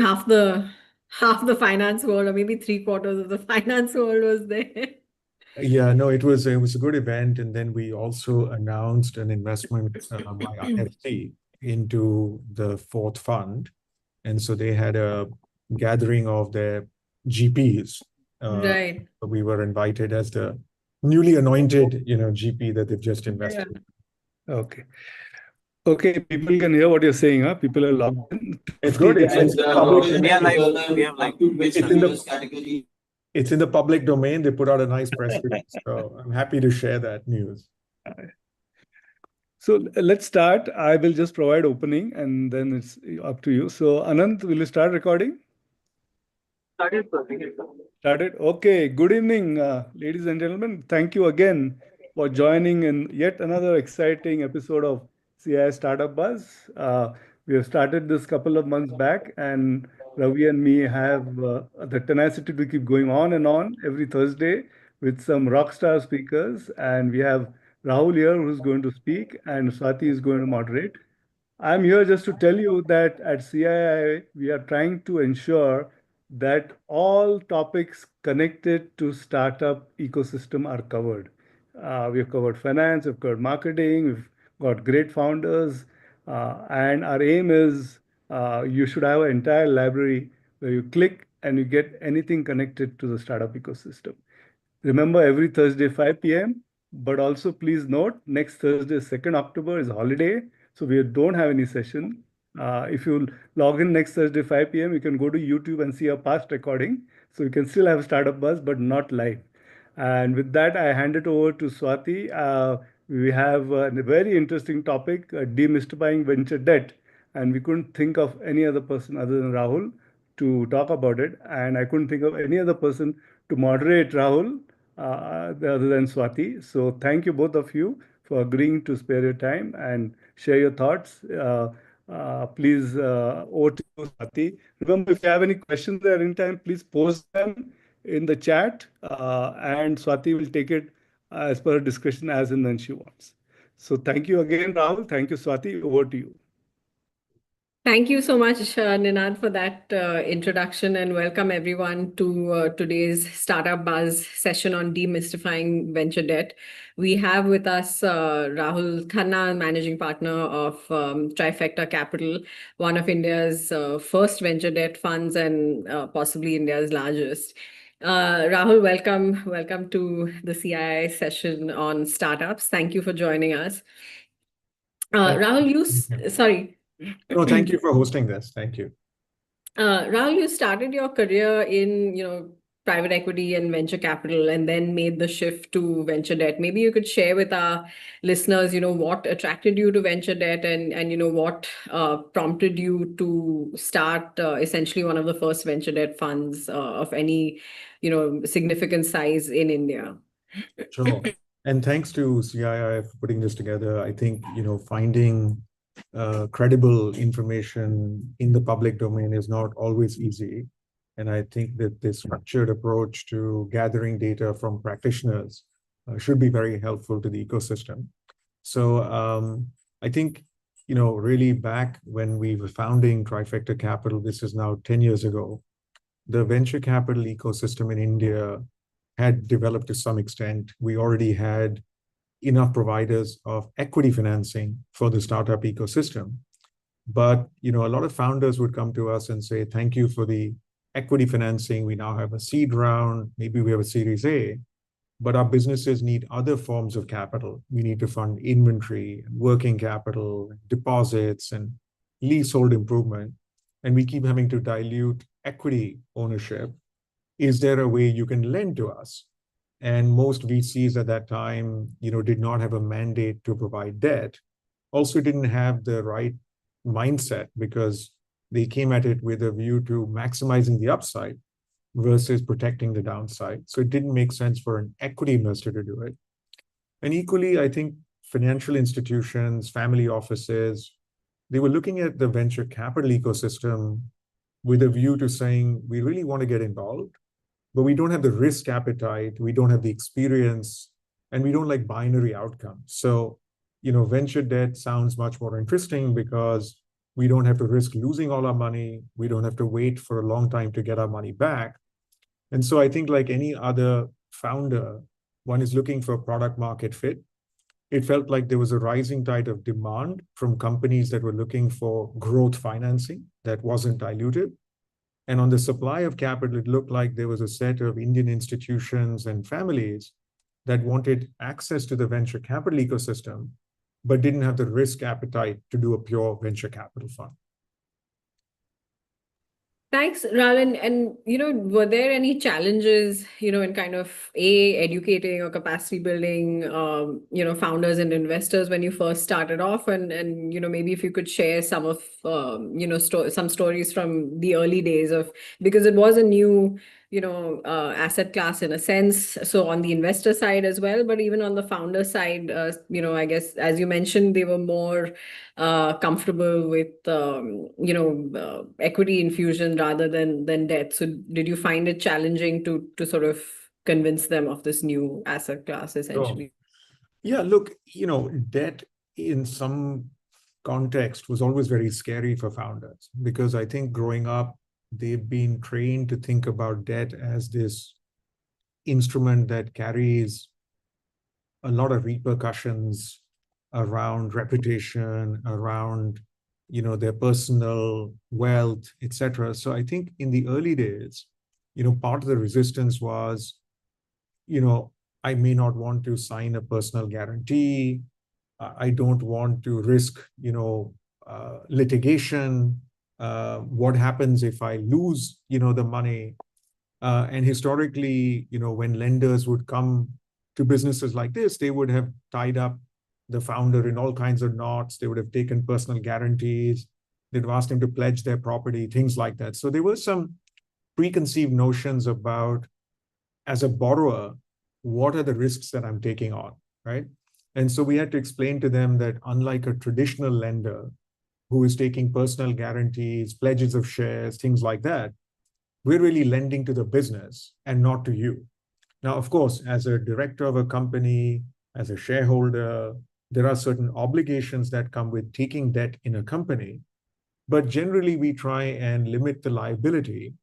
half the half the finance world, or maybe three-quarters of the finance world was there. Yeah, no, it was a good event, and then we also announced an investment by IFC into the fourth fund, and so they had a gathering of their GPs. Right. We were invited as the newly anointed, GP that they've just Yeah. invested. Okay. Okay, people can hear what you're saying, huh? People are logged in. It's good. Yeah, It's public. We are live. We have live. It's in the public domain. They put out a nice press release, so I'm happy to share that news. So let's start. I will just provide opening and then it's up to you. So Anant, will you start recording? Started. Okay. Good evening, ladies and gentlemen. Thank you again for joining in yet another exciting episode of CI Startup Buzz. We have started this couple of months back, and Ravi and me have the tenacity to keep going on and on every Thursday with some rock star speakers. And we have Rahul here who's going to speak, and Swati is going to moderate. I'm here just to tell you that at CII, we are trying to ensure that all topics connected to startup ecosystem are covered. We've covered finance, we've covered marketing, we've got great founders, and our aim is you should have an entire library where you click and you get anything connected to the startup ecosystem. Remember, every Thursday, 5 p.m. But also, please note, next Thursday, 2nd October, is holiday. So we don't have any session. If you log in next Thursday, 5 p.m., you can go to YouTube and see a past recording. So you can still have Startup Buzz, but not live. And with that, I hand it over to Swati. We have a very interesting topic, demystifying venture debt. And we couldn't think of any other person other than Rahul to talk about it. And I couldn't think of any other person to moderate Rahul other than Swati. So thank you both of you for agreeing to spare your time and share your thoughts. Please, over to you, Swati. Remember, if you have any questions at any time, please post them in the chat, and Swati will take it as per her discretion as and when she wants. So thank you again, Rahul. Thank you, Swati. Over to you. Thank you so much, Ninad, for that introduction, and welcome everyone to today's Startup Buzz session on demystifying venture debt. We have with us Rahul Khanna, managing partner of Trifecta Capital, one of India's first venture debt funds and possibly India's largest. Rahul, welcome to the CII session on startups. Thank you for joining us. Rahul, sorry. No, thank you for hosting this. Thank you. Rahul, you started your career in, private equity and venture capital, and then made the shift to venture debt. Maybe you could share with our listeners, what attracted you to venture debt, and what prompted you to start essentially one of the first venture debt funds of any, significant size in India. Sure. And thanks to CII for putting this together. I think, finding credible information in the public domain is not always easy. And I think that this structured approach to gathering data from practitioners should be very helpful to the ecosystem. So I think, really back when we were founding Trifecta Capital, this is now 10 years ago, the venture capital ecosystem in India had developed to some extent. We already had enough providers of equity financing for the startup ecosystem. But, a lot of founders would come to us and say, thank you for the equity financing. We now have a seed round, maybe we have a Series A, but our businesses need other forms of capital. We need to fund inventory, working capital, deposits, and leasehold improvement. And we keep having to dilute equity ownership. Is there a way you can lend to us? And most VCs at that time, did not have a mandate to provide debt. Also didn't have the right mindset because they came at it with a view to maximizing the upside versus protecting the downside. So it didn't make sense for an equity investor to do it. And equally, I think financial institutions, family offices, they were looking at the venture capital ecosystem with a view to saying, we really want to get involved, but we don't have the risk appetite, we don't have the experience, and we don't like binary outcomes. So, venture debt sounds much more interesting because We don't have to risk losing all our money. We don't have to wait for a long time to get our money back. And so I think like any other founder, one is looking for product market fit. It felt like there was a rising tide of demand from companies that were looking for growth financing that wasn't diluted. And on the supply of capital, it looked like there was a set of Indian institutions and families that wanted access to the venture capital ecosystem, but didn't have the risk appetite to do a pure venture capital fund. Thanks, Ralan. And, were there any challenges, in kind of educating or capacity building, founders and investors when you first started off? And maybe if you could share some of, some stories from the early days of, because it was a new, asset class in a sense. So on the investor side as well, but even on the founder side, I guess, as you mentioned, they were more comfortable with equity infusion rather than debt. So did you find it challenging to sort of convince them of this new asset class essentially? Yeah, look, debt in some context was always very scary for founders, because I think growing up, they've been trained to think about debt as this instrument that carries a lot of repercussions around reputation, around their personal wealth, etc. So I think in the early days, part of the resistance was, I may not want to sign a personal guarantee. I don't want to risk, litigation. What happens if I lose, the money? And historically, when lenders would come to businesses like this, they would have tied up the founder in all kinds of knots. They would have taken personal guarantees. They'd have asked him to pledge their property, things like that. So there were some preconceived notions about, as a borrower, what are the risks that I'm taking on, right? And so we had to explain to them that unlike a traditional lender who is taking personal guarantees, pledges of shares, things like that, we're really lending to the business and not to you. Now, of course, as a director of a company, as a shareholder, there are certain obligations that come with taking debt in a company, but generally we try and limit the liability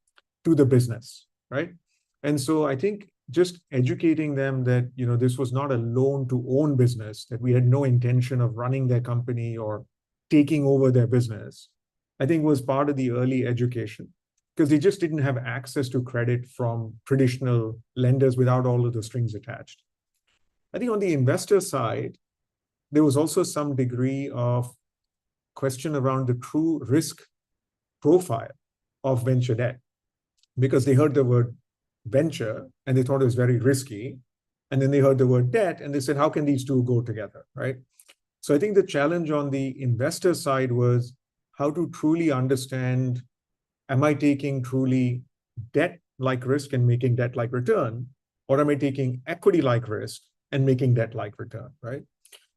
to the business, right? And so I think just educating them that, this was not a loan to own business, that we had no intention of running their company or taking over their business, I think was part of the early education, because they just didn't have access to credit from traditional lenders without all of the strings attached. I think on the investor side, there was also some degree of question around the true risk profile of venture debt, because they heard the word venture and they thought it was very risky. And then they heard the word debt and they said, how can these two go together, right? So I think the challenge on the investor side was how to truly understand, am I taking truly debt-like risk and making debt-like return? Or am I taking equity-like risk and making debt-like return, right?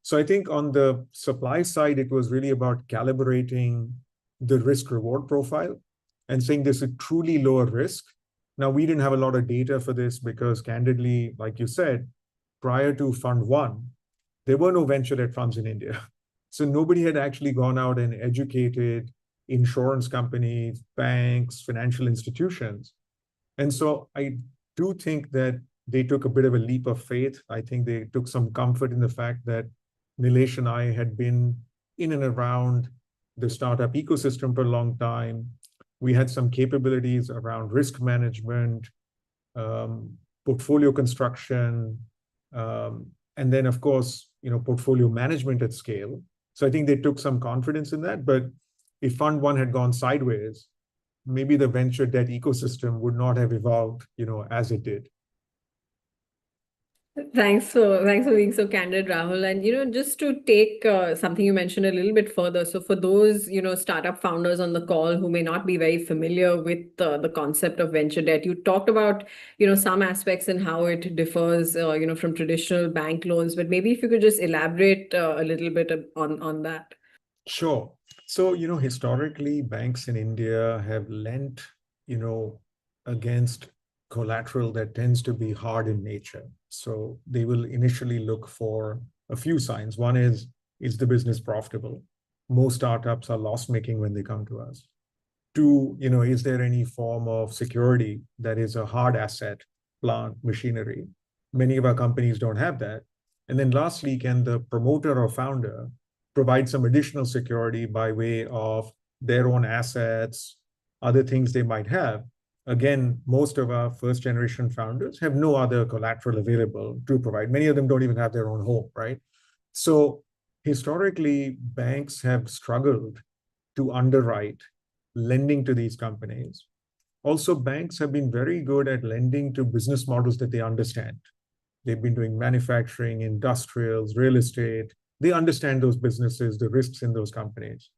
So I think on the supply side, it was really about calibrating the risk-reward profile and saying this is truly lower risk. Now, we didn't have a lot of data for this because candidly, like you said, prior to Fund 1, there were no venture debt funds in India. So nobody had actually gone out and educated insurance companies, banks, financial institutions. And so I do think that they took a bit of a leap of faith. I think they took some comfort in the fact that Nilesh and I had been in and around the startup ecosystem for a long time. We had some capabilities around risk management, portfolio construction, and then, of course, portfolio management at scale. So I think they took some confidence in that. But if Fund 1 had gone sideways, maybe the venture debt ecosystem would not have evolved, as it did. Thanks for being so candid, Rahul. And just to take something you mentioned a little bit further. So for those startup founders on the call who may not be very familiar with the concept of venture debt, you talked about some aspects and how it differs from traditional bank loans. But maybe if you could just elaborate a little bit on that. Sure. So historically, banks in India have lent against collateral that tends to be hard in nature. So they will initially look for a few signs. One is the business profitable? most startups are loss-making when they come to us. Two, is there any form of security that is a hard asset, plant, machinery? Many of our companies don't have that. And then lastly, can the promoter or founder provide some additional security by way of their own assets, other things they might have? Again, most of our first generation founders have no other collateral available to provide. Many of them don't even have their own home, right? So historically, banks have struggled to underwrite lending to these companies. Also, banks have been very good at lending to business models that they understand. They've been doing manufacturing, industrials, real estate. They understand those businesses, the risks in those companies.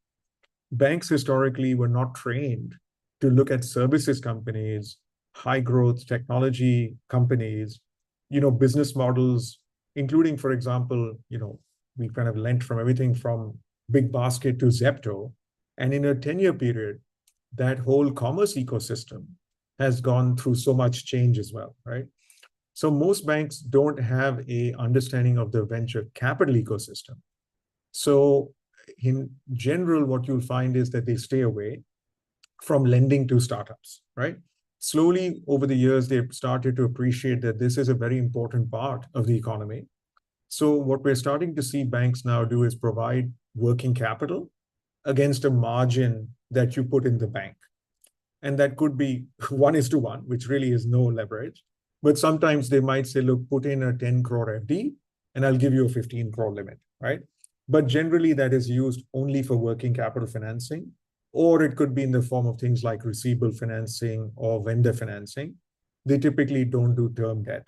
Banks historically were not trained to look at services companies, high growth technology companies, business models, including, for example, we kind of lent from everything from Big Basket to Zepto. And in a 10-year period, that whole commerce ecosystem has gone through so much change as well, right? So most banks don't have a understanding of the venture capital ecosystem. So in general, what you'll find is that they stay away from lending to startups, right? Slowly over the years, they've started to appreciate that this is a very important part of the economy. So what we're starting to see banks now do is provide working capital against a margin that you put in the bank. And that could be 1:1, which really is no leverage. But sometimes they might say, look, put in a 10 crore FD and I'll give you a 15 crore limit, right? But generally that is used only for working capital financing, or it could be in the form of things like receivable financing or vendor financing. They typically don't do term debt.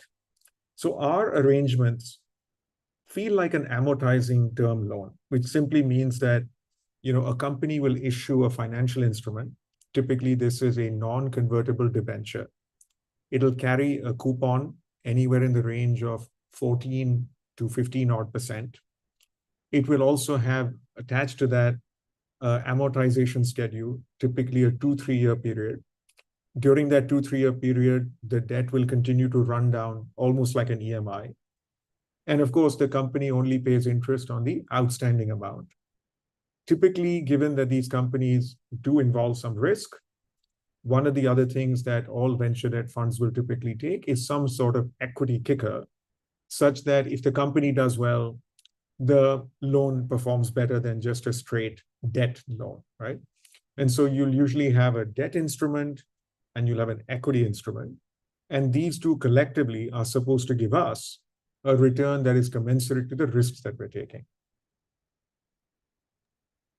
So our arrangements feel like an amortizing term loan, which simply means that a company will issue a financial instrument. Typically, this is a non-convertible debenture. It'll carry a coupon anywhere in the range of 14 to 15 odd %. It will also have attached to that amortization schedule, typically a 2-3 year period. During that 2-3 year period, the debt will continue to run down almost like an EMI. And of course, the company only pays interest on the outstanding amount. Typically, given that these companies do involve some risk, one of the other things that all venture debt funds will typically take is some sort of equity kicker, such that if the company does well, the loan performs better than just a straight debt loan, right? And so you'll usually have a debt instrument and you'll have an equity instrument. And these two collectively are supposed to give us a return that is commensurate to the risks that we're taking.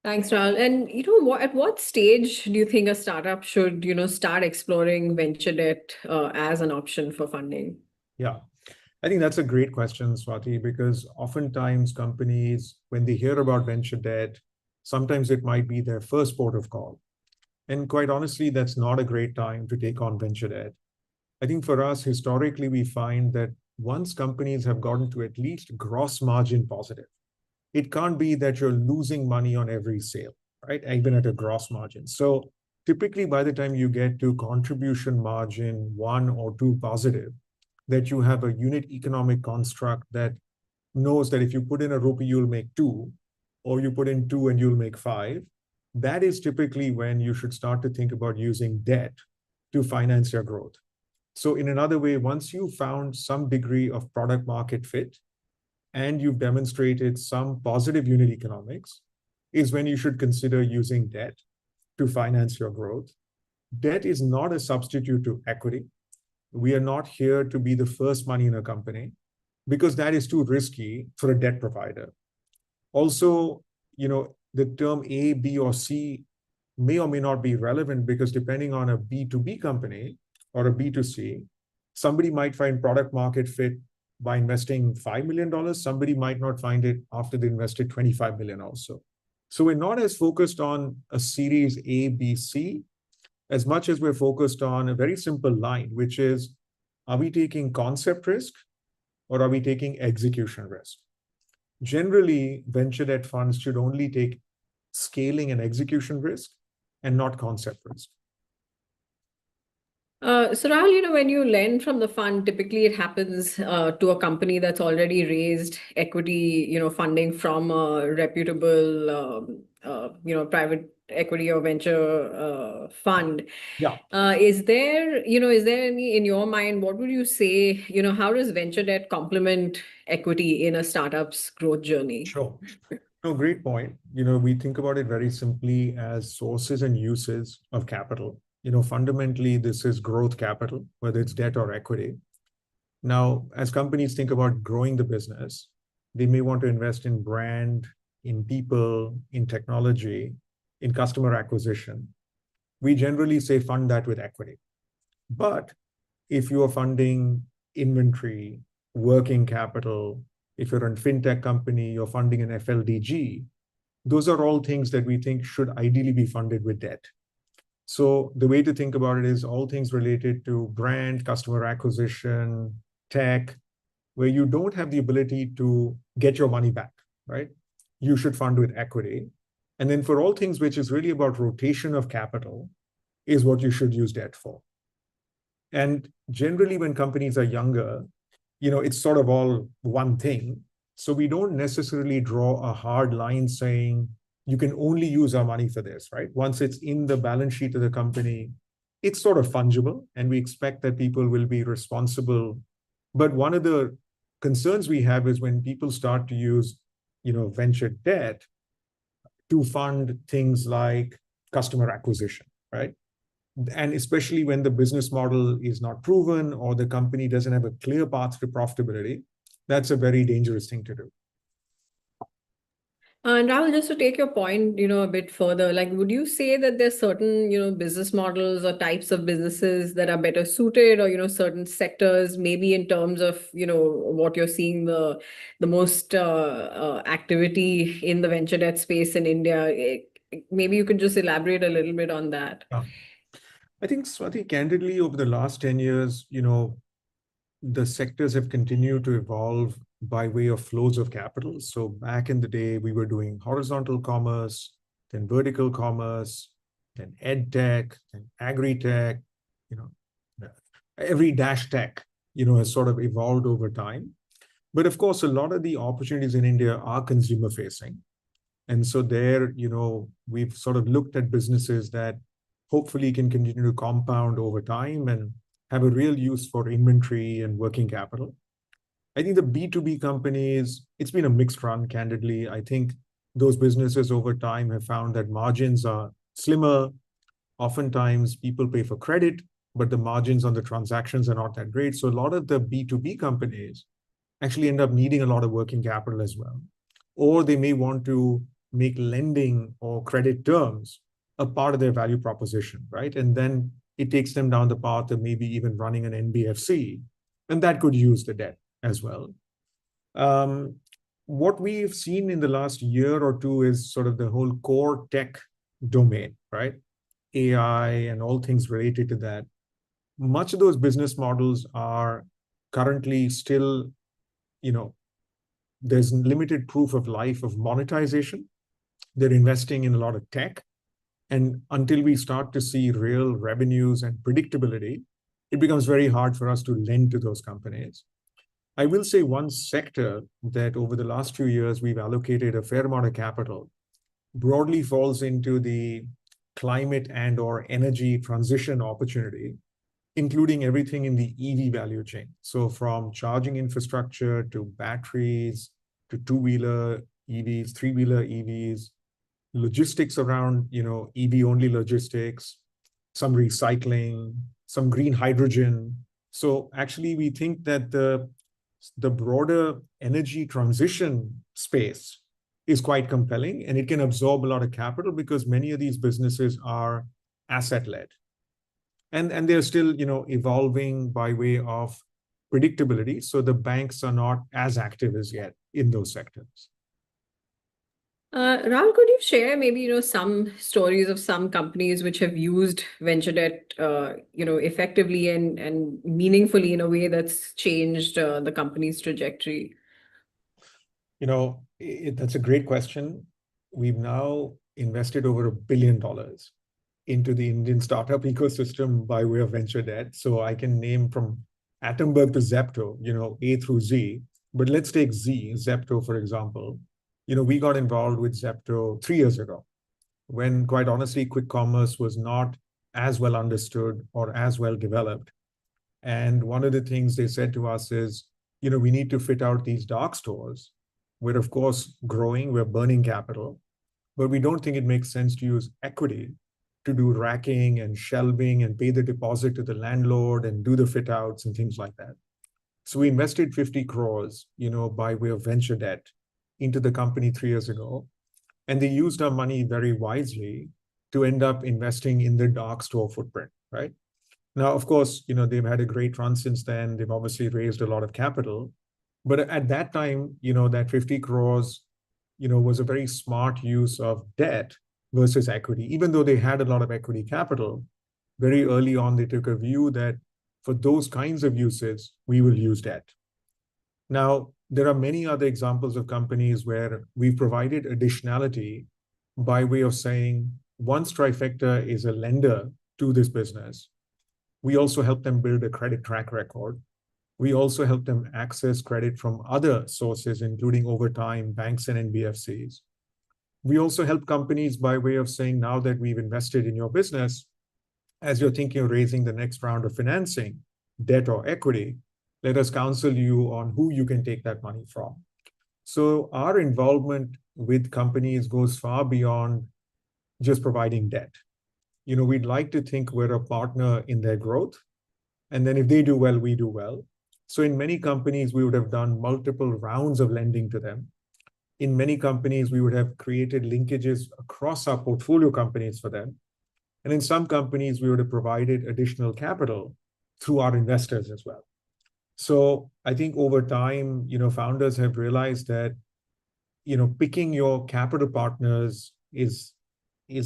Thanks, Rahul. And at what stage do you think a startup should, start exploring venture debt as an option for funding? Yeah, I think that's a great question, Swati, because oftentimes companies, when they hear about venture debt, sometimes it might be their first port of call. And quite honestly, that's not a great time to take on venture debt. I think for us, historically, we find that once companies have gotten to at least gross margin positive, it can't be that you're losing money on every sale, right? Even at a gross margin. So typically by the time you get to contribution margin 1 or 2 positive, that you have a unit economic construct that knows that if you put in a rupee, you'll make 2, or you put in 2 and you'll make 5, that is typically when you should start to think about using debt to finance your growth. So in another way, once you've found some degree of product market fit, and you've demonstrated some positive unit economics, is when you should consider using debt to finance your growth. Debt is not a substitute to equity. We are not here to be the first money in a company because that is too risky for a debt provider. Also, the term A, B, or C may or may not be relevant because depending on a B2B company or a B2C, somebody might find product market fit by investing $5 million, somebody might not find it after they invested $25 million also. So we're not as focused on a series A, B, C, as much as we're focused on a very simple line, which is, are we taking concept risk or are we taking execution risk? Generally, venture debt funds should only take scaling and execution risk and not concept risk. So Rahul, when you lend from the fund, typically it happens to a company that's already raised equity, funding from a reputable private equity or venture fund. Yeah. Is there any, in your mind, what would you say, how does venture debt complement equity in a startup's growth journey? Sure. No, great point. We think about it very simply as sources and uses of capital. Fundamentally, this is growth capital, whether it's debt or equity. Now, as companies think about growing the business, they may want to invest in brand, in people, in technology, in customer acquisition. We generally say fund that with equity. But if you are funding inventory, working capital, if you're a fintech company, you're funding an FLDG, those are all things that we think should ideally be funded with debt. So the way to think about it is all things related to brand, customer acquisition, tech, where you don't have the ability to get your money back, right? You should fund with equity. And then for all things which is really about rotation of capital is what you should use debt for. And generally when companies are younger, it's sort of all one thing. So we don't necessarily draw a hard line saying, you can only use our money for this, right? Once it's in the balance sheet of the company, it's sort of fungible, and we expect that people will be responsible. But one of the concerns we have is when people start to use, venture debt to fund things like customer acquisition, right? And especially when the business model is not proven or the company doesn't have a clear path to profitability, that's a very dangerous thing to do. And Rahul, just to take your point, a bit further, like, would you say that there's certain, business models or types of businesses that are better suited, or, certain sectors, maybe in terms of, what you're seeing the most activity in the venture debt space in India? Maybe you could just elaborate a little bit on that. I think, Swati, candidly, over the last 10 years, the sectors have continued to evolve by way of flows of capital. So back in the day, we were doing horizontal commerce, then vertical commerce, then ed tech, then agri-tech, every dash tech, has sort of evolved over time. But of course, a lot of the opportunities in India are consumer facing. And so there, we've sort of looked at businesses that hopefully can continue to compound over time and have a real use for inventory and working capital. I think the B2B companies, it's been a mixed run, candidly. I think those businesses over time have found that margins are slimmer. Oftentimes people pay for credit, but the margins on the transactions are not that great. So a lot of the B2B companies actually end up needing a lot of working capital as well. Or they may want to make lending or credit terms a part of their value proposition, right? And then it takes them down the path of maybe even running an NBFC, and that could use the debt as well. What we've seen in the last year or two is sort of the whole core tech domain, right? AI and all things related to that. Much of those business models are currently still, there's limited proof of life of monetization. They're investing in a lot of tech. And until we start to see real revenues and predictability, it becomes very hard for us to lend to those companies. I will say one sector that over the last few years, we've allocated a fair amount of capital, broadly falls into the climate and or energy transition opportunity, including everything in the EV value chain. So from charging infrastructure to batteries, to two-wheeler EVs, three-wheeler EVs, logistics around, EV-only logistics, some recycling, some green hydrogen. So actually, we think that the broader energy transition space is quite compelling, and it can absorb a lot of capital because many of these businesses are asset-led. And they're still, evolving by way of predictability. So the banks are not as active as yet in those sectors. Rahul, could you share maybe, some stories of some companies which have used venture debt, effectively and meaningfully in a way that's changed the company's trajectory? That's a great question. We've now invested over $1 billion into the Indian startup ecosystem by way of venture debt. So I can name from Atomberg to Zepto, A through Z. But let's take Zepto, for example. We got involved with Zepto 3 years ago. when, quite honestly, quick commerce was not as well understood or as well developed. And one of the things they said to us is, we need to fit out these dark stores. We're, of course, growing, we're burning capital, but we don't think it makes sense to use equity to do racking and shelving and pay the deposit to the landlord and do the fit outs and things like that. So we invested 50 crores, by way of venture debt into the company 3 years ago. And they used our money very wisely to end up investing in the dark store footprint, right? Now, of course, they've had a great run since then. They've obviously raised a lot of capital. But at that time, that 50 crores, was a very smart use of debt versus equity. Even though they had a lot of equity capital, very early on, they took a view that for those kinds of uses, we will use debt. Now, there are many other examples of companies where we've provided additionality by way of saying, once Trifecta is a lender to this business, we also help them build a credit track record. We also help them access credit from other sources, including over time, banks and NBFCs. We also help companies by way of saying, now that we've invested in your business, as you're thinking of raising the next round of financing, debt or equity, let us counsel you on who you can take that money from. So our involvement with companies goes far beyond just providing debt. We'd like to think we're a partner in their growth. And then if they do well, we do well. So in many companies, we would have done multiple rounds of lending to them. In many companies, we would have created linkages across our portfolio companies for them. And in some companies, we would have provided additional capital through our investors as well. So I think over time, founders have realized that, picking your capital partners is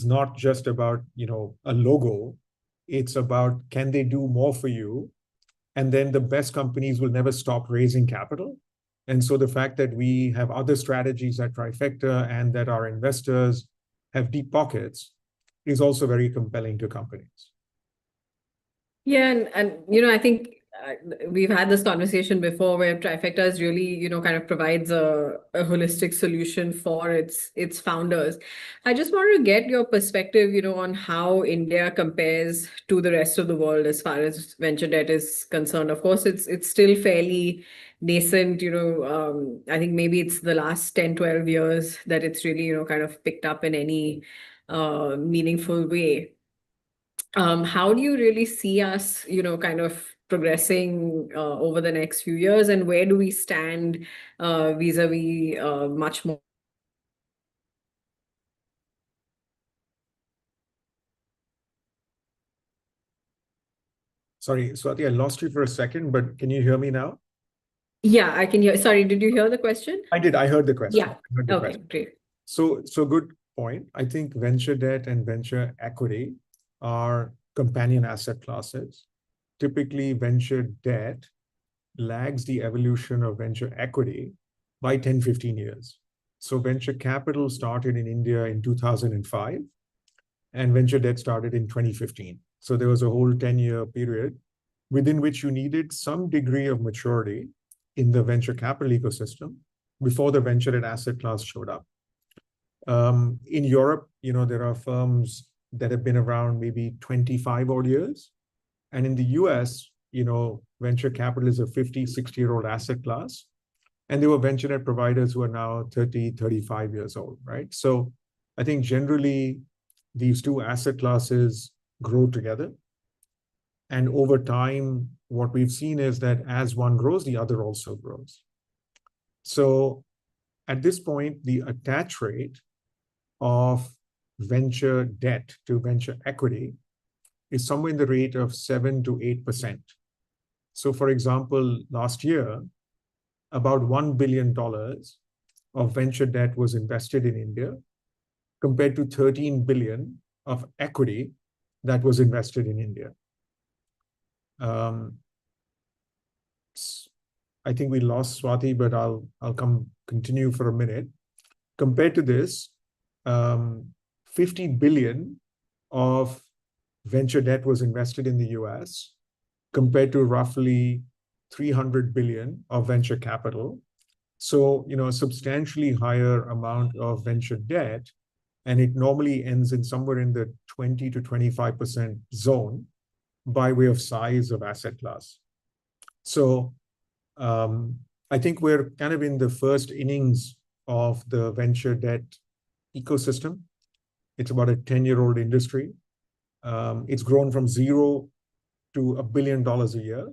not just about, a logo. It's about, can they do more for you? And then the best companies will never stop raising capital. And so the fact that we have other strategies at Trifecta and that our investors have deep pockets is also very compelling to companies. Yeah, and I think we've had this conversation before where Trifecta is really, kind of provides a holistic solution for its founders. I just wanted to get your perspective, on how India compares to the rest of the world as far as venture debt is concerned. Of course, it's still fairly nascent, I think maybe it's the last 10, 12 years that it's really, kind of picked up in any meaningful way. How do you really see us, kind of progressing over the next few years, and where do we stand vis-a-vis much more? Sorry, Swati, I lost you for a second, but can you hear me now? Yeah, I can hear. Sorry, did you hear the question? I did. I heard the question. Yeah. I heard the Okay, question. great. So good point. I think venture debt and venture equity are companion asset classes. Typically, venture debt lags the evolution of venture equity by 10, 15 years. So venture capital started in India in 2005, and venture debt started in 2015. So there was a whole 10-year period within which you needed some degree of maturity in the venture capital ecosystem before the venture debt asset class showed up. In Europe, there are firms that have been around maybe 25 odd years. And in the US, venture capital is a 50, 60-year-old asset class. And there were venture debt providers who are now 30, 35 years old, right? So I think generally these two asset classes grow together. And over time, what we've seen is that as one grows, the other also grows. So at this point, the attach rate of venture debt to venture equity is somewhere in the rate of 7 to 8%. So for example, last year, about $1 billion of venture debt was invested in India compared to 13 billion of equity that was invested in India. I think we lost Swati, but I'll continue for a minute. Compared to this, 50 billion of venture debt was invested in the US compared to roughly 300 billion of venture capital. So, a substantially higher amount of venture debt and it normally ends in somewhere in the 20 to 25% zone by way of size of asset class. So I think we're kind of in the first innings of the venture debt ecosystem. It's about a 10-year-old industry. It's grown from zero to $1 billion a year.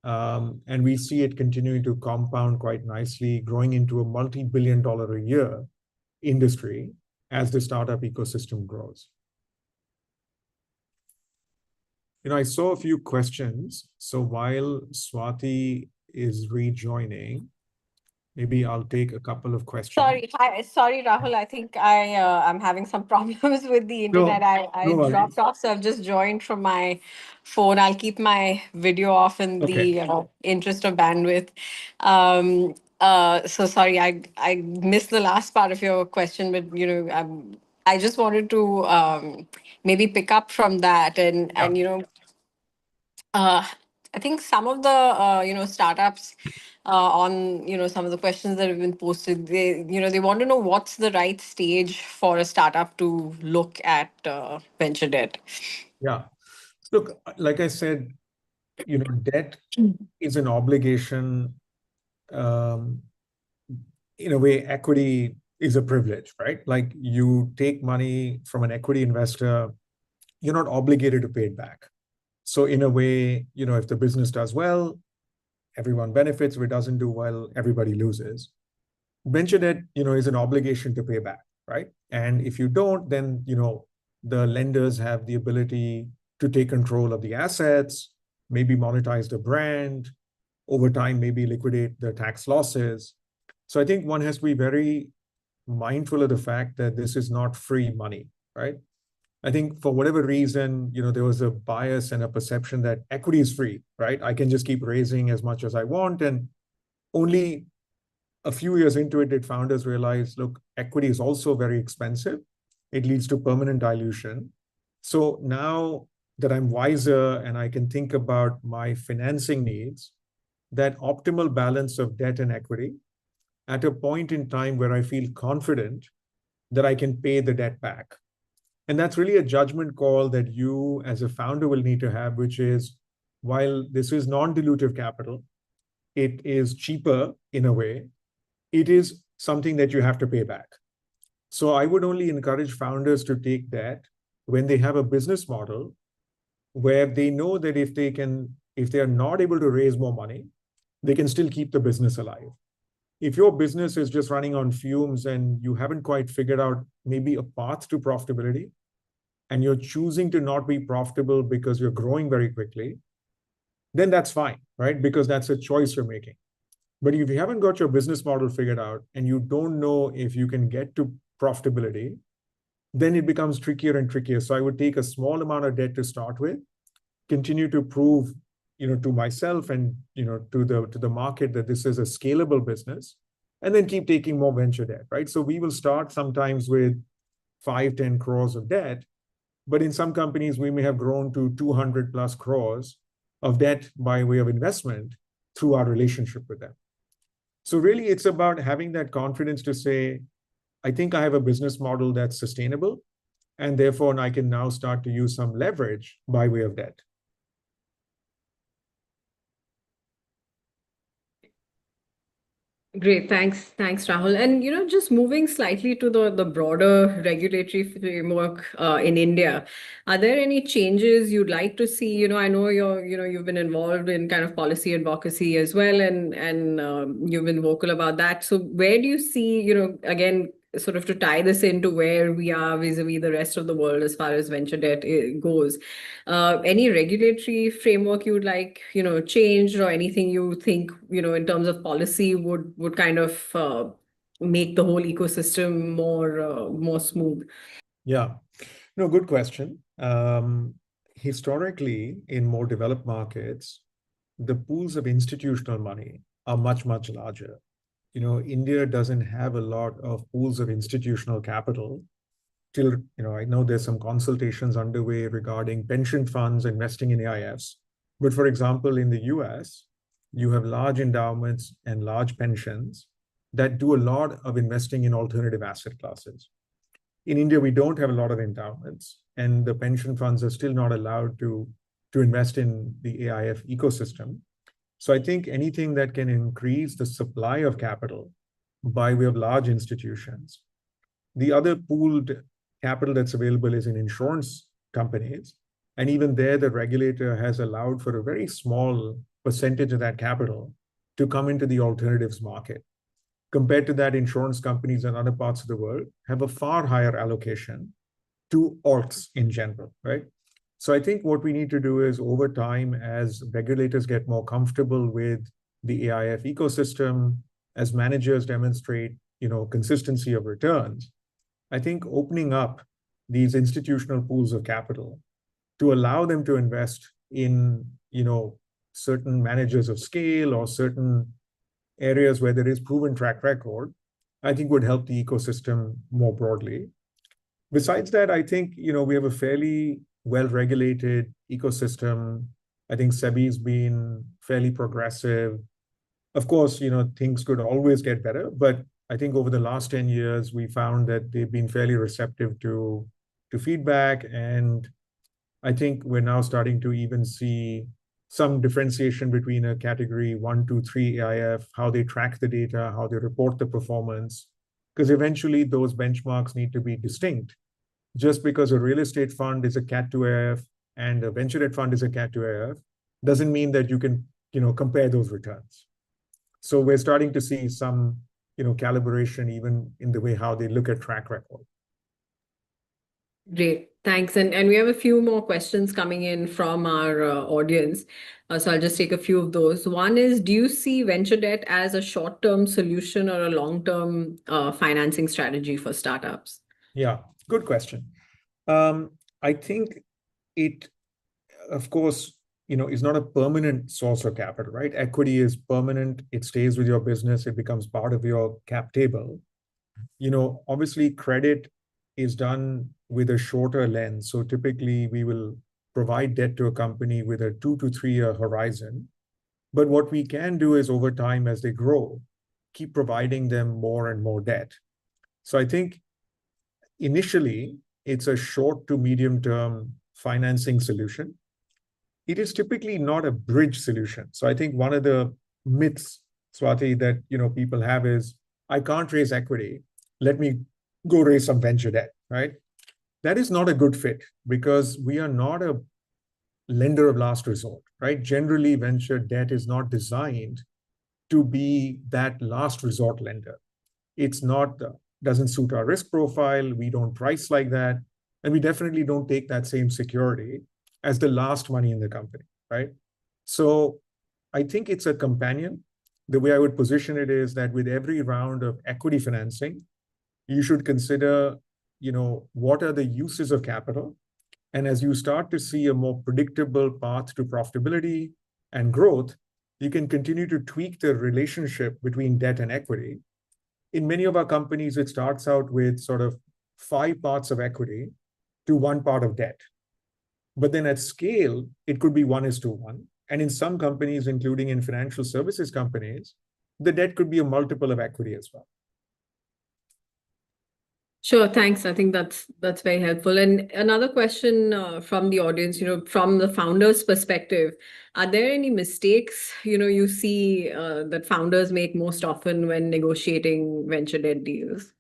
And we see it continuing to compound quite nicely, growing into a multi-billion-dollar a year industry as the startup ecosystem grows. I saw a few questions. So while Swati is rejoining, maybe I'll take a couple of questions. Sorry, Rahul. I think I'm having some problems with the internet. I no dropped off, so I've just joined from my phone. I'll keep my video off in the interest of bandwidth. So sorry, I missed the last part of your question, but I just wanted to maybe pick up from that and I think some of the startups on some of the questions that have been posted, they want to know what's the right stage for a startup to look at venture debt. Yeah. Look, like I said, debt is an obligation. In a way, equity is a privilege, right? Like you take money from an equity investor, you're not obligated to pay it back. So in a way, if the business does well, everyone benefits. If it doesn't do well, everybody loses. Venture debt, is an obligation to pay back, right? And if you don't, then, the lenders have the ability to take control of the assets, maybe monetize the brand, over time, maybe liquidate the tax losses. So I think one has to be very mindful of the fact that this is not free money, right? I think for whatever reason, there was a bias and a perception that equity is free, right? I can just keep raising as much as I want. And only a few years into it, did founders realize, look, equity is also very expensive. It leads to permanent dilution. So now that I'm wiser and I can think about my financing needs, that optimal balance of debt and equity at a point in time where I feel confident that I can pay the debt back. And that's really a judgment call that you as a founder will need to have, which is, while this is non-dilutive capital, it is cheaper in a way, it is something that you have to pay back. So I would only encourage founders to take that when they have a business model where they know that if they are not able to raise more money, they can still keep the business alive. If your business is just running on fumes and you haven't quite figured out maybe a path to profitability, and you're choosing to not be profitable because you're growing very quickly, then that's fine, right? Because that's a choice you're making. But if you haven't got your business model figured out and you don't know if you can get to profitability, then it becomes trickier and trickier. So I would take a small amount of debt to start with, continue to prove, to myself and, to the market that this is a scalable business, and then keep taking more venture debt, right? So we will start sometimes with 5-10 crores of debt, but in some companies, we may have grown to 200 plus crores of debt by way of investment through our relationship with them. So really, it's about having that confidence to say, I think I have a business model that's sustainable, and therefore I can now start to use some leverage by way of debt. Great, thanks, Rahul. And just moving slightly to the broader regulatory framework in India, are there any changes you'd like to see? I know you've been involved in kind of policy advocacy as well, and you've been vocal about that. So where do you see, again, sort of to tie this into where we are vis-a-vis the rest of the world as far as venture debt goes, any regulatory framework you would like, changed, or anything you think, in terms of policy would kind of make the whole ecosystem more smooth? Yeah, no, good question. Historically, in more developed markets, the pools of institutional money are much, much larger. India doesn't have a lot of pools of institutional capital. Till, I know there's some consultations underway regarding pension funds investing in AIFs. But for example, in the US, you have large endowments and large pensions that do a lot of investing in alternative asset classes. In India, we don't have a lot of endowments, and the pension funds are still not allowed to invest in the AIF ecosystem. So I think anything that can increase the supply of capital by way of large institutions. The other pooled capital that's available is in insurance companies. And even there, the regulator has allowed for a very small percentage of that capital to come into the alternatives market. Compared to that, insurance companies in other parts of the world have a far higher allocation to alts in general, right? So I think what we need to do is over time, as regulators get more comfortable with the AIF ecosystem, as managers demonstrate, consistency of returns, I think opening up these institutional pools of capital to allow them to invest in, certain managers of scale or certain areas where there is proven track record, I think would help the ecosystem more broadly. Besides that, I think, we have a fairly well-regulated ecosystem. I think SEBI's been fairly progressive. Of course, things could always get better, but I think over the last 10 years, we found that they've been fairly receptive to feedback. And I think we're now starting to even see some differentiation between a category 1, 2, 3 AIF, how they track the data, how they report the performance, because eventually those benchmarks need to be distinct. Just because a real estate fund is a Cat 2 AIF and a venture debt fund is a Cat 2 AIF doesn't mean that you can, compare those returns. So we're starting to see some, calibration even in the way how they look at track record. Great, thanks. And we have a few more questions coming in from our audience. So I'll just take a few of those. One is, do you see venture debt as a short-term solution or a long-term financing strategy for startups? Yeah, good question. I think it, of course, is not a permanent source of capital, right? Equity is permanent. It stays with your business. It becomes part of your cap table. Obviously, credit is done with a shorter lens. So typically, we will provide debt to a company with a 2 to 3 year horizon. But what we can do is over time, as they grow, keep providing them more and more debt. So I think initially, it's a short to medium term financing solution. It is typically not a bridge solution. So I think one of the myths, Swati, that people have is, I can't raise equity. Let me go raise some venture debt, right? That is not a good fit because we are not a lender of last resort, right? Generally, venture debt is not designed to be that last resort lender. It's not, doesn't suit our risk profile. We don't price like that. And we definitely don't take that same security as the last money in the company, right? So I think it's a companion. The way I would position it is that with every round of equity financing, you should consider, what are the uses of capital? And as you start to see a more predictable path to profitability and growth, you can continue to tweak the relationship between debt and equity. In many of our companies, it starts out with sort of 5 parts of equity to 1 part of debt. But then at scale, it could be 1:1. And in some companies, including in financial services companies, the debt could be a multiple of equity as well. Sure, thanks. I think that's very helpful. And another question from the audience, from the founder's perspective, are there any mistakes, you see that founders make most often when negotiating venture debt deals?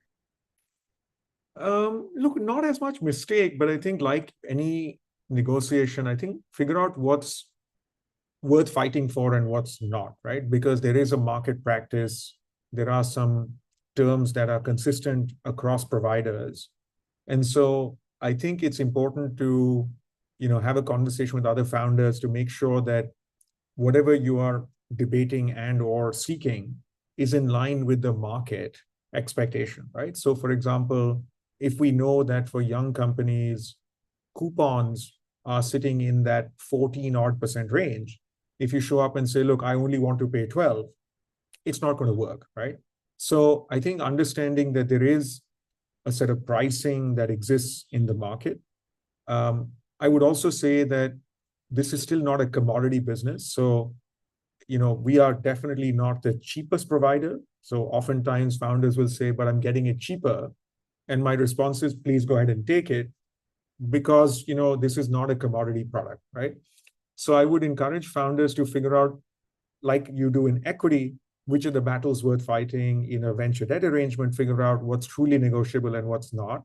Look, not as much mistake, but I think like any negotiation, I think figure out what's worth fighting for and what's not, right? Because there is a market practice. There are some terms that are consistent across providers. And so I think it's important to, have a conversation with other founders to make sure that whatever you are debating and or seeking is in line with the market expectation, right? So for example, if we know that for young companies, coupons are sitting in that 14% range, if you show up and say, look, I only want to pay 12, it's not going to work, right? So I think understanding that there is a set of pricing that exists in the market. I would also say that this is still not a commodity business. So, we are definitely not the cheapest provider. So oftentimes founders will say, but I'm getting it cheaper. And my response is, please go ahead and take it, because this is not a commodity product, right? So I would encourage founders to figure out, like you do in equity, which are the battles worth fighting in a venture debt arrangement, figure out what's truly negotiable and what's not.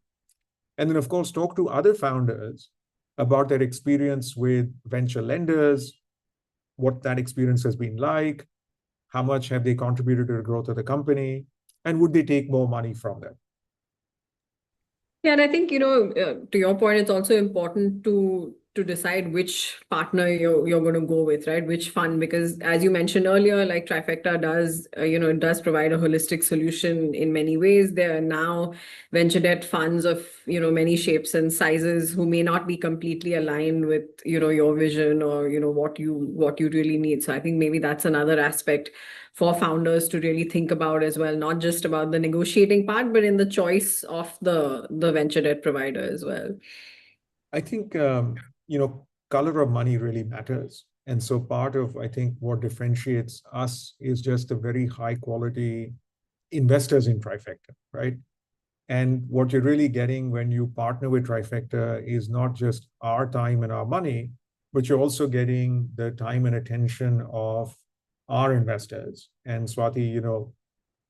And then, of course, talk to other founders about their experience with venture lenders, what that experience has been like, how much have they contributed to the growth of the company, and would they take more money from them? Yeah, and I think, to your point, it's also important to decide which partner you're going to go with, right? Which fund, because as you mentioned earlier, like Trifecta does, it does provide a holistic solution in many ways. There are now venture debt funds of, many shapes and sizes who may not be completely aligned with, your vision or, what you really need. So I think maybe that's another aspect for founders to really think about as well, not just about the negotiating part, but in the choice of the venture debt provider as well. I think, color of money really matters. And so part of, I think, what differentiates us is just the very high quality investors in Trifecta, right? And what you're really getting when you partner with Trifecta is not just our time and our money, but you're also getting the time and attention of our investors. And Swati,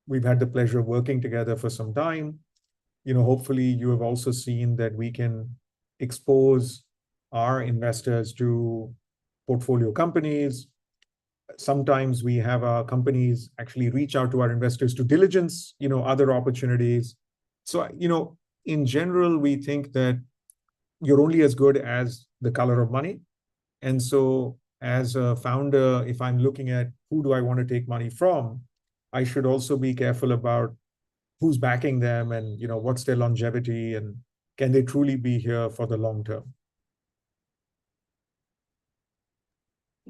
we've had the pleasure of working together for some time. Hopefully you have also seen that we can expose our investors to portfolio companies. Sometimes we have our companies actually reach out to our investors to diligence, other opportunities. So, in general, we think that you're only as good as the color of money. And so as a founder, if I'm looking at who do I want to take money from, I should also be careful about who's backing them and, what's their longevity and can they truly be here for the long term.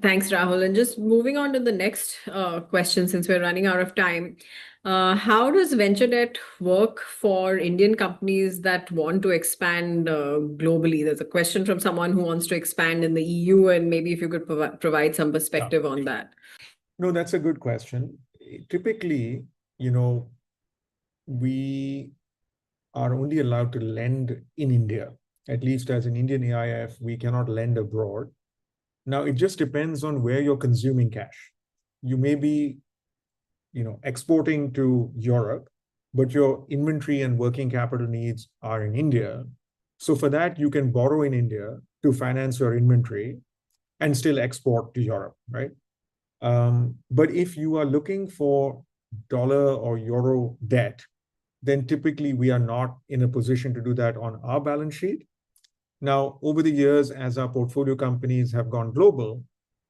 Thanks, Rahul. And just moving on to the next question, since we're running out of time. How does venture debt work for Indian companies that want to expand globally? There's a question from someone who wants to expand in the EU, and maybe if you could provide some perspective on that. No, that's a good question. Typically, we are only allowed to lend in India. At least as an Indian AIF, we cannot lend abroad. Now, it just depends on where you're consuming cash. You may be, exporting to Europe, but your inventory and working capital needs are in India. So for that, you can borrow in India to finance your inventory and still export to Europe, right? But if you are looking for dollar or euro debt, then typically we are not in a position to do that on our balance sheet. Now, over the years, as our portfolio companies have gone global,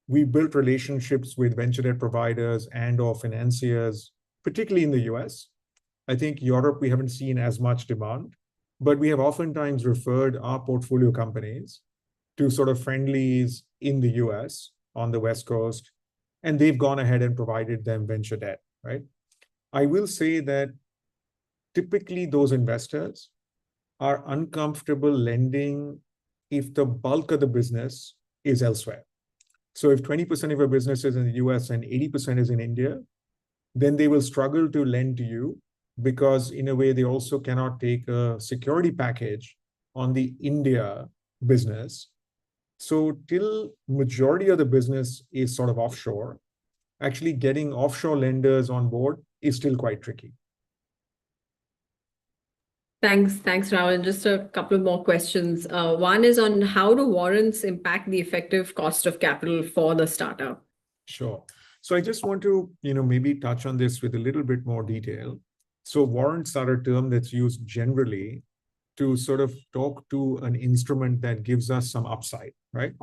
we built relationships with venture debt providers and or financiers, particularly in the US. I think Europe, we haven't seen as much demand, but we have oftentimes referred our portfolio companies to sort of friendlies in the US on the West Coast, and they've gone ahead and provided them venture debt, right? I will say that typically those investors are uncomfortable lending if the bulk of the business is elsewhere. So if 20% of your business is in the US and 80% is in India, then they will struggle to lend to you because in a way they also cannot take a security package on the India business. So till majority of the business is sort of offshore, actually getting offshore lenders on board is still quite tricky. Thanks, Rahul. Just a couple more questions. One is on how do warrants impact the effective cost of capital for the startup? Sure. So I just want to, maybe touch on this with a little bit more detail. So warrants are a term that's used generally to sort of talk to an instrument that gives us some upside, right?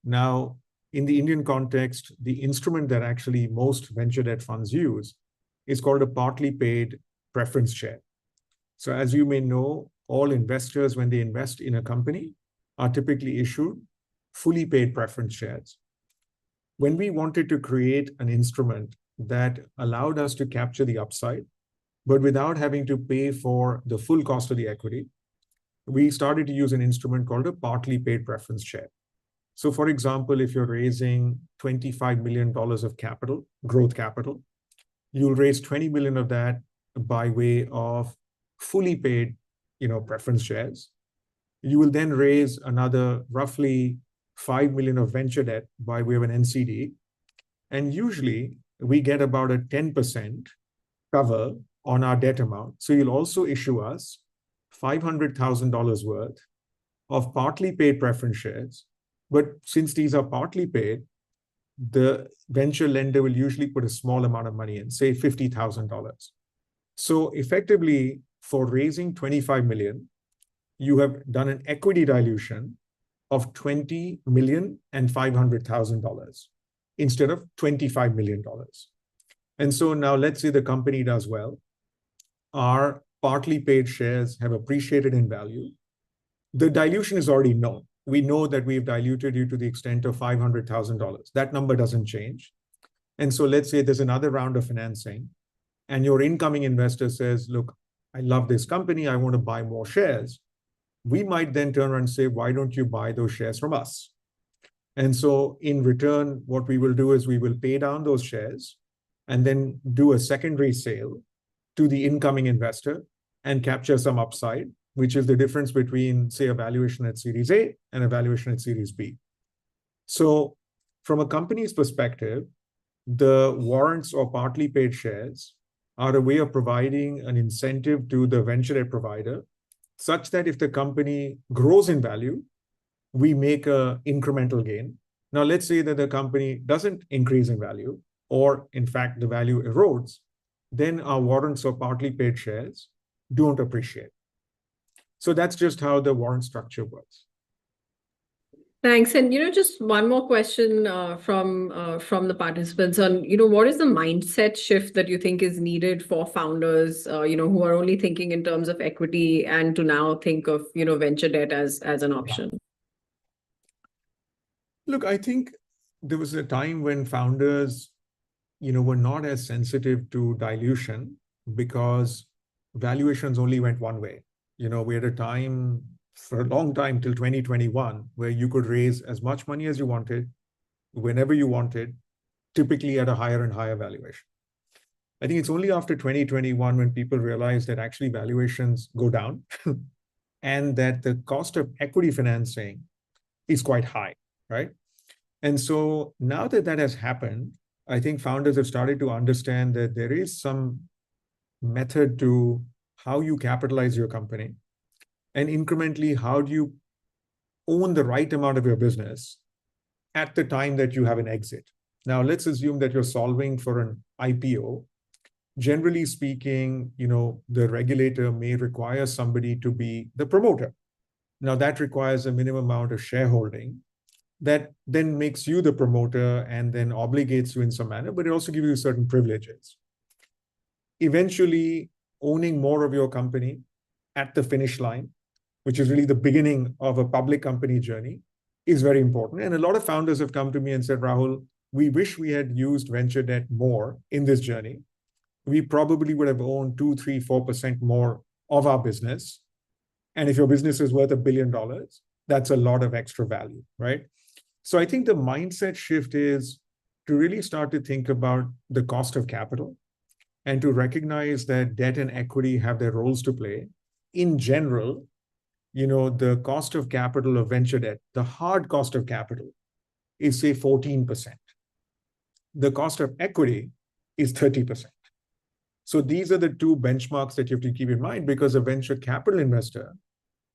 Now, in the Indian context, the instrument that actually most venture debt funds use is called a partly paid preference share. So as you may know, all investors, when they invest in a company, are typically issued fully paid preference shares. When we wanted to create an instrument that allowed us to capture the upside, but without having to pay for the full cost of the equity, we started to use an instrument called a partly paid preference share. So for example, if you're raising $25 million of capital, growth capital, you'll raise 20 million of that by way of fully paid preference shares. You will then raise another roughly 5 million of venture debt by way of an NCD. And usually we get about a 10% cover on our debt amount. So you'll also issue us $500,000 worth of partly paid preference shares. But since these are partly paid, the venture lender will usually put a small amount of money in, say $50,000. So effectively, for raising 25 million, you have done an equity dilution of $20 million and $500,000 instead of $25 million. And so now let's say the company does well. Our partly paid shares have appreciated in value. The dilution is already known. We know that we've diluted you to the extent of $500,000. That number doesn't change. And so let's say there's another round of financing, and your incoming investor says, look, I love this company. I want to buy more shares. We might then turn around and say, why don't you buy those shares from us? And so in return, what we will do is we will pay down those shares and then do a secondary sale to the incoming investor and capture some upside, which is the difference between, say, a valuation at Series A and a valuation at Series B. So from a company's perspective, the warrants or partly paid shares are a way of providing an incentive to the venture debt provider such that if the company grows in value, we make an incremental gain. Now, let's say that the company doesn't increase in value, or in fact, the value erodes, then our warrants or partly paid shares don't appreciate. So that's just how the warrant structure works. Thanks. And, just one more question from the participants on, what is the mindset shift that you think is needed for founders, who are only thinking in terms of equity and to now think of, venture debt as an option? Look, I think there was a time when founders, were not as sensitive to dilution because valuations only went one way. We had a time for a long time till 2021 where you could raise as much money as you wanted, whenever you wanted, typically at a higher and higher valuation. I think it's only after 2021 when people realized that actually valuations go down and that the cost of equity financing is quite high, right? And so now that that has happened, I think founders have started to understand that there is some method to how you capitalize your company, and incrementally, how do you own the right amount of your business at the time that you have an exit? Now, let's assume that you're solving for an IPO. Generally speaking, the regulator may require somebody to be the promoter. Now, that requires a minimum amount of shareholding that then makes you the promoter and then obligates you in some manner, but it also gives you certain privileges. Eventually, owning more of your company at the finish line, which is really the beginning of a public company journey, is very important. And a lot of founders have come to me and said, Rahul, we wish we had used venture debt more in this journey. We probably would have owned 2, 3, 4% more of our business. And if your business is worth $1 billion, that's a lot of extra value, right? So I think the mindset shift is to really start to think about the cost of capital and to recognize that debt and equity have their roles to play. In general, the cost of capital of venture debt, the hard cost of capital is, say, 14%. The cost of equity is 30%. So these are the two benchmarks that you have to keep in mind, because a venture capital investor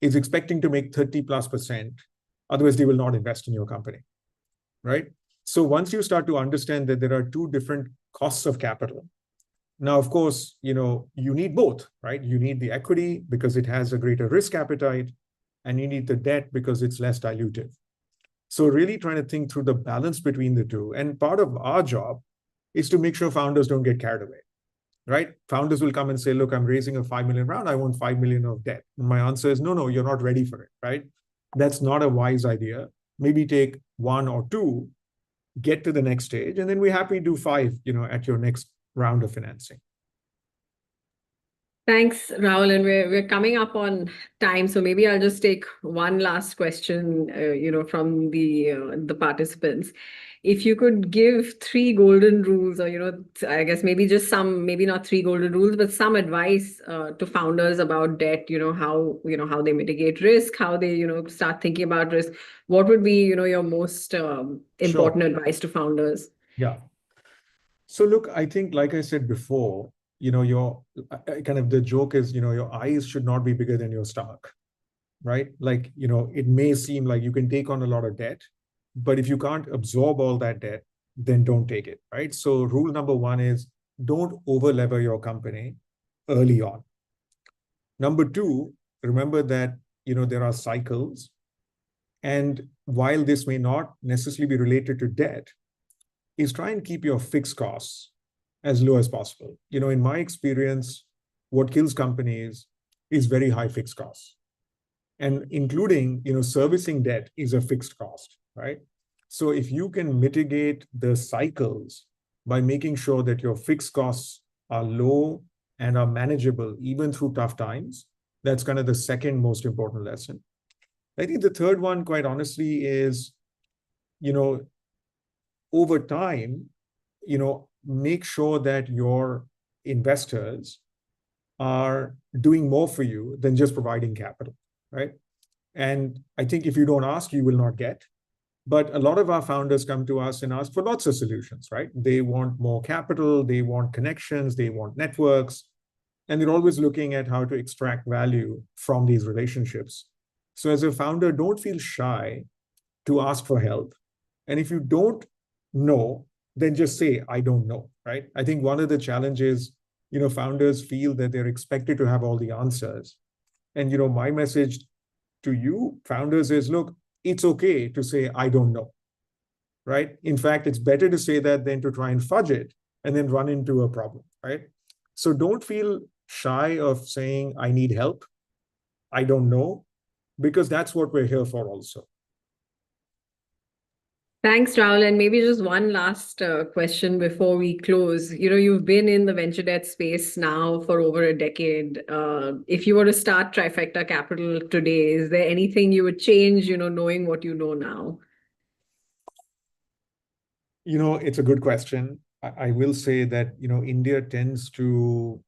is expecting to make 30+%. Otherwise, they will not invest in your company, right? So once you start to understand that there are two different costs of capital, now, of course, you need both, right? You need the equity because it has a greater risk appetite, and you need the debt because it's less dilutive. So really trying to think through the balance between the two. And part of our job is to make sure founders don't get carried away, right? Founders will come and say, look, I'm raising a 5 million round. I want 5 million of debt. And my answer is, no, you're not ready for it, right? That's not a wise idea. Maybe take 1 or 2, get to the next stage, and then we're happy to do 5, at your next round of financing. Thanks, Rahul. And we're coming up on time, so maybe I'll just take one last question, from the participants. If you could give three golden rules, or I guess maybe just some, maybe not three golden rules, but some advice to founders about debt. How they mitigate risk, how they start thinking about risk. What would be your most important advice to founders? Yeah. So look, I think, like I said before, your kind of the joke is, your eyes should not be bigger than your stomach, right? Like, it may seem like you can take on a lot of debt, but if you can't absorb all that debt, then don't take it, right? So rule number one is don't over-lever your company early on. Number two, remember that, there are cycles. And while this may not necessarily be related to debt, is try and keep your fixed costs as low as possible. In my experience, what kills companies is very high fixed costs. And including, servicing debt is a fixed cost, right? So if you can mitigate the cycles by making sure that your fixed costs are low and are manageable even through tough times, that's kind of the second most important lesson. I think the third one, quite honestly, is, over time, make sure that your investors are doing more for you than just providing capital, right? And I think if you don't ask, you will not get. But a lot of our founders come to us and ask for lots of solutions, right? They want more capital, they want connections, they want networks, and they're always looking at how to extract value from these relationships. So as a founder, don't feel shy to ask for help. And if you don't know, then just say, I don't know, right? I think one of the challenges, founders feel that they're expected to have all the answers. And, my message to you founders is, look, it's okay to say, I don't know, right? In fact, it's better to say that than to try and fudge it and then run into a problem, right? So don't feel shy of saying, I need help, I don't know, because that's what we're here for also. Thanks, Rahul. And maybe just one last question before we close. You've been in the venture debt space now for over a decade. If you were to start Trifecta Capital today, is there anything you would change, knowing what you know now? It's a good question. I will say that, India tends to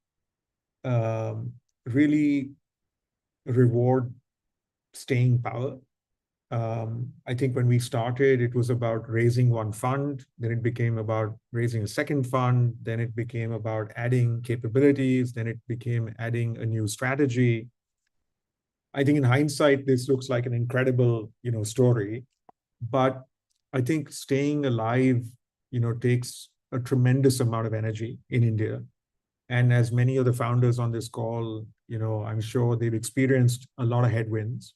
really reward staying power. I think when we started, it was about raising one fund, then it became about raising a second fund, then it became about adding capabilities, then it became adding a new strategy. I think in hindsight, this looks like an incredible, story, but I think staying alive, takes a tremendous amount of energy in India. And as many of the founders on this call, I'm sure they've experienced a lot of headwinds.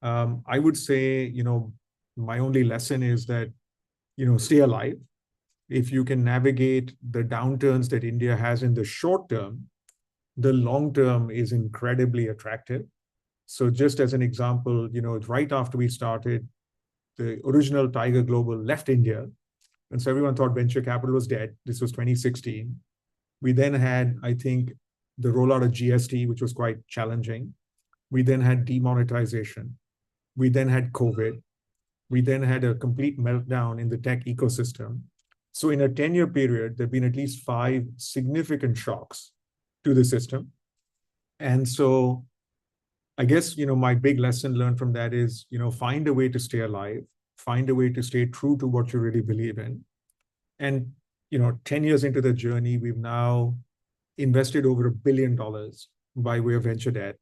I would say, my only lesson is that, stay alive. If you can navigate the downturns that India has in the short term, the long term is incredibly attractive. So just as an example, right after we started, the original Tiger Global left India. And so everyone thought venture capital was dead. This was 2016. We then had, I think, the rollout of GST, which was quite challenging. We then had demonetization. We then had COVID. We then had a complete meltdown in the tech ecosystem. So in a 10-year period, there have been at least 5 significant shocks to the system. And so I guess, my big lesson learned from that is, find a way to stay alive, find a way to stay true to what you really believe in. And, 10 years into the journey, we've now invested over $1 billion by way of venture debt.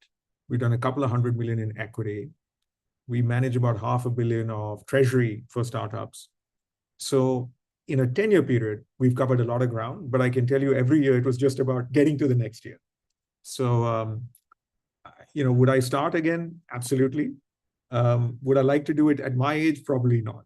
We've done a couple of $100 million in equity. We manage about $500 million of treasury for startups. So in a 10-year period, we've covered a lot of ground, but I can tell you every year it was just about getting to the next year. So, would I start again? Absolutely. Would I like to do it at my age? Probably not.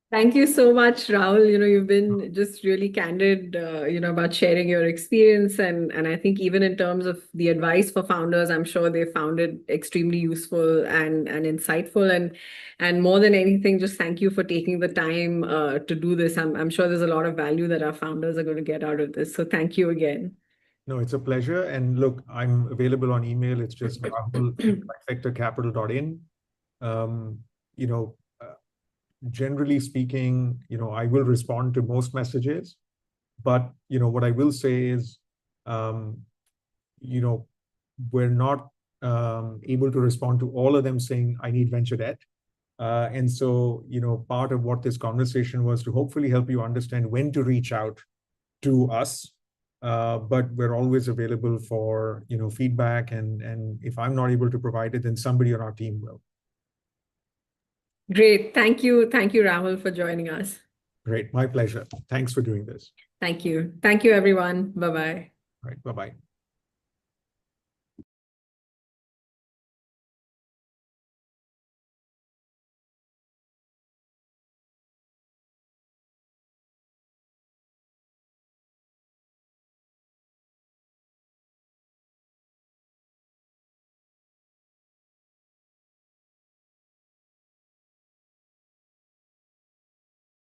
Thank you so much, Rahul. You've been just really candid, about sharing your experience. And I think even in terms of the advice for founders, I'm sure they found it extremely useful and insightful. And more than anything, just thank you for taking the time to do this. I'm sure there's a lot of value that our founders are going to get out of this. So thank you again. No, it's a pleasure. And look, I'm available on email. It's just rahul@trifectacapital.in. You know, generally speaking, I will respond to most messages, but, what I will say is, we're not able to respond to all of them saying, I need venture debt. And so, part of what this conversation was to hopefully help you understand when to reach out to us. But we're always available for, feedback. And if I'm not able to provide it, then somebody on our team will. Great. Thank you. Thank you, Rahul, for joining us. Great. My pleasure. Thanks for doing this. Thank you. Thank you, everyone. Bye-bye. All right. Bye-bye.